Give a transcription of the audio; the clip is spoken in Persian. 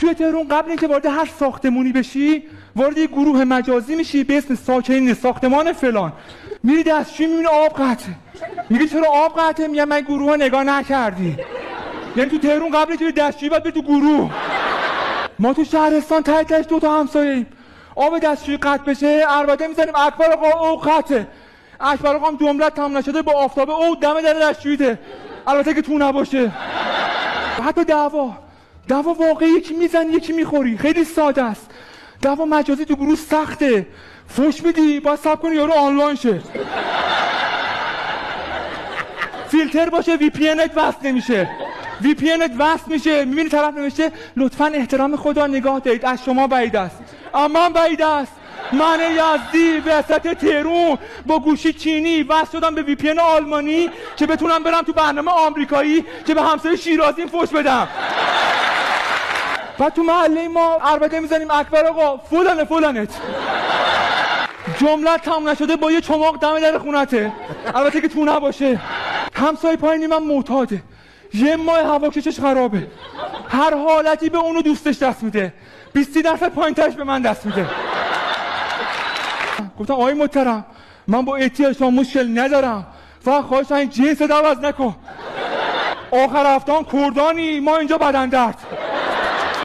توی تهران قبل اینکه وارد هر ساختمونی بشی وارد یه گروه مجازی میشی به اسم ساکنین ساختمان فلان. میری دستشویی میبینی آب قطعه، میگی چرا آب قطعه؟ میگم من گروه ها نگاه نکردی. یعنی تو تهران قبل اینکه دستشویی باید بری تو گروه. ما تو شهرستان تایتش 2 تا همسایه‌ایم، آب دستشویی قطع بشه عربده میزنیم اکبر آقا او قطعه. اکبر آقا هم جملت تمام نشده با آفتاب او دم در دستشوییته، البته که تو نباشه. حتی دعوا واقعی یکی میزنی یکی میخوری، خیلی ساده است. دعوا مجازی تو گروه سخته، فوش میدی باید صبر کنی یارو آنلاین شه، فیلتر باشه وی پی انت وصل نمیشه، وی پی انت وصل میشه، میبینی طرف نوشته لطفاً احترام خدا نگاه دارید از شما بعید است. اما بعید است. من یزدی وسط تهران با گوشی چینی وصل شدم به وی پی ان آلمانی که بتونم برم تو برنامه آمریکایی که به همسایه شیرازیم فوش بدم. بعد تو محله ما عربده میزنیم اکبر آقا فلانت، جمله تمام نشده با یه چماق دم در خونته، البته که تو نباشه. همسایه پایینی من معتاده، 1 ماه هواکشش خرابه، هر حالتی به اونو دوستش دست میده، 20% پایین‌ترش به من دست میده. گفتم آقای محترم من با احتیاج شما مشکل ندارم، فقط خواهشاً جنس عوض نکن. آخر هفته‌ام کردانی ما اینجا بدن درد.